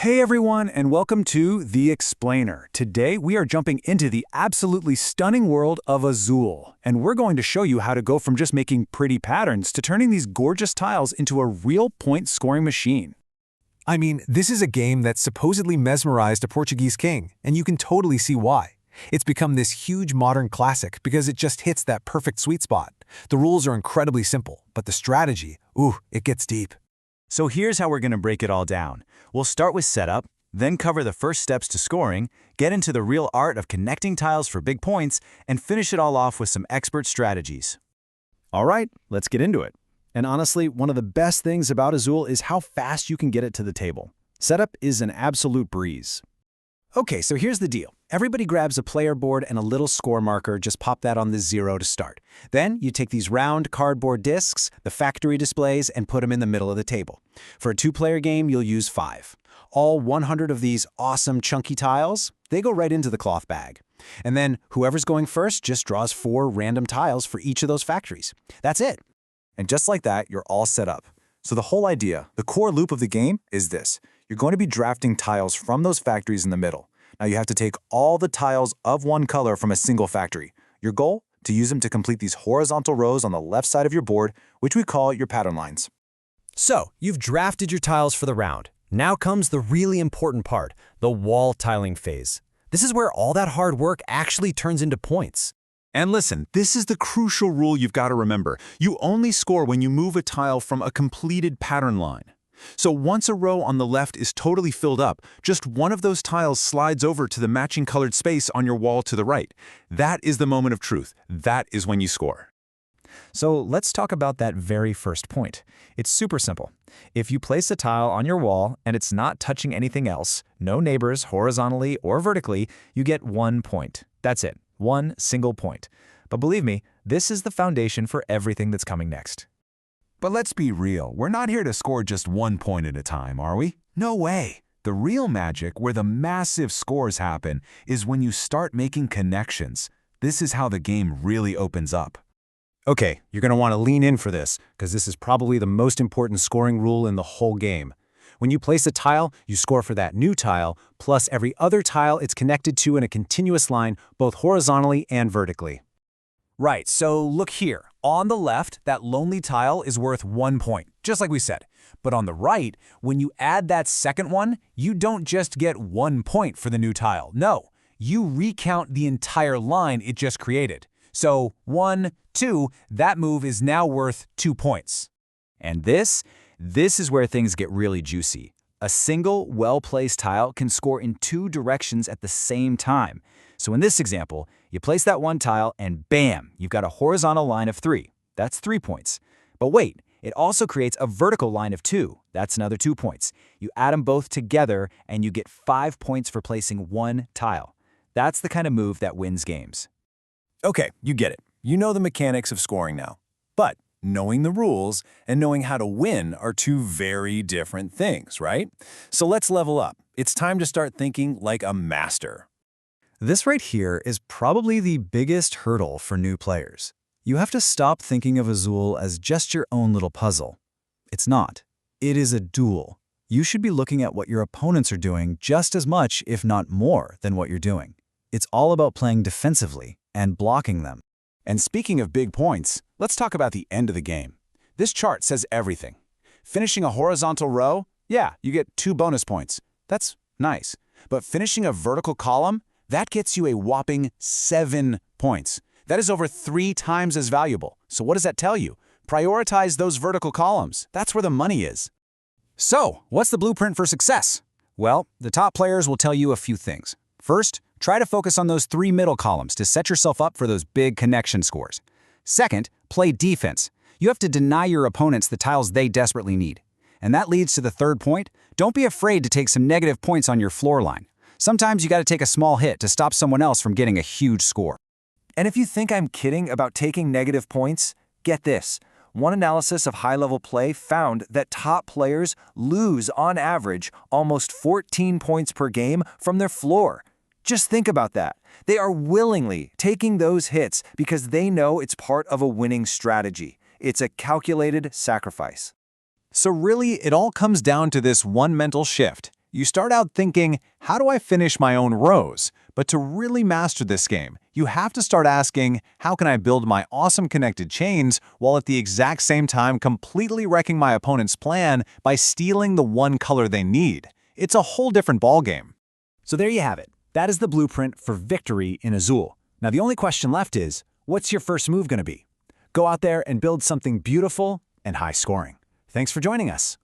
Hey everyone, and welcome to The Explainer. Today we are jumping into the absolutely stunning world of Azul, and we're going to show you how to go from just making pretty patterns to turning these gorgeous tiles into a real point-scoring machine. I mean, this is a game that supposedly mesmerized a Portuguese king, and you can totally see why. It's become this huge modern classic because it just hits that perfect sweet spot. The rules are incredibly simple, but the strategy, it gets deep. So here's how we're going to break it all down. We'll start with setup, then cover the first steps to scoring, get into the real art of connecting tiles for big points, and finish it all off with some expert strategies. All right, let's get into it. And honestly, one of the best things about Azul is how fast you can get it to the table. Setup is an absolute breeze. Okay, so here's the deal. Everybody grabs a player board and a little score marker, just pop that on the 0 to start. Then you take these round cardboard discs, the factory displays, and put them in the middle of the table. For a 2-player game, you'll use 5. All 100 of these awesome chunky tiles, they go right into the cloth bag. And then whoever's going first just draws 4 random tiles for each of those factories. That's it. And just like that, you're all set up. So the whole idea, the core loop of the game is this. You're going to be drafting tiles from those factories in the middle. Now you have to take all the tiles of one color from a single factory. Your goal? To use them to complete these horizontal rows on the left side of your board, which we call your pattern lines. So, you've drafted your tiles for the round. Now comes the really important part, the wall tiling phase. This is where all that hard work actually turns into points. And listen, this is the crucial rule you've got to remember. You only score when you move a tile from a completed pattern line. So once a row on the left is totally filled up, just one of those tiles slides over to the matching colored space on your wall to the right. That is the moment of truth. That is when you score. So let's talk about that very first point. It's super simple. If you place a tile on your wall and it's not touching anything else, no neighbors horizontally or vertically, you get 1 point. That's it, 1 single point. But believe me, this is the foundation for everything that's coming next. But let's be real, we're not here to score just 1 point at a time, are we? No way. The real magic, where the massive scores happen, is when you start making connections. This is how the game really opens up. Okay, you're going to want to lean in for this, because this is probably the most important scoring rule in the whole game. When you place a tile, you score for that new tile, plus every other tile it's connected to in a continuous line, both horizontally and vertically. Right, so look here. On the left, that lonely tile is worth 1 point, just like we said. But on the right, when you add that second one, you don't just get 1 point for the new tile. No, you recount the entire line it just created. So 1, 2, that move is now worth 2 points. And this is where things get really juicy. A single, well-placed tile can score in 2 directions at the same time. So in this example, you place that one tile and bam, you've got a horizontal line of 3. That's 3 points. But wait, it also creates a vertical line of 2. That's another 2 points. You add them both together and you get 5 points for placing 1 tile. That's the kind of move that wins games. Okay, you get it. You know the mechanics of scoring now. But knowing the rules and knowing how to win are 2 very different things, right? So let's level up. It's time to start thinking like a master. This right here is probably the biggest hurdle for new players. You have to stop thinking of Azul as just your own little puzzle. It's not. It is a duel. You should be looking at what your opponents are doing just as much, if not more, than what you're doing. It's all about playing defensively and blocking them. And speaking of big points, let's talk about the end of the game. This chart says everything. Finishing a horizontal row, yeah, you get 2 bonus points. That's nice. But finishing a vertical column, that gets you a whopping 7 points. That is over 3 times as valuable. So what does that tell you? Prioritize those vertical columns. That's where the money is. So, what's the blueprint for success? Well, the top players will tell you a few things. First, try to focus on those 3 middle columns to set yourself up for those big connection scores. Second, play defense. You have to deny your opponents the tiles they desperately need. And that leads to the third point. Don't be afraid to take some negative points on your floor line. Sometimes you got to take a small hit to stop someone else from getting a huge score. And if you think I'm kidding about taking negative points, get this. One analysis of high-level play found that top players lose, on average, almost 14 points per game from their floor. Just think about that. They are willingly taking those hits because they know it's part of a winning strategy. It's a calculated sacrifice. So really, it all comes down to this one mental shift. You start out thinking, how do I finish my own rows? But to really master this game, you have to start asking, how can I build my awesome connected chains while at the exact same time completely wrecking my opponent's plan by stealing the one color they need? It's a whole different ballgame. So there you have it. That is the blueprint for victory in Azul. Now the only question left is, what's your first move going to be? Go out there and build something beautiful and high-scoring. Thanks for joining us.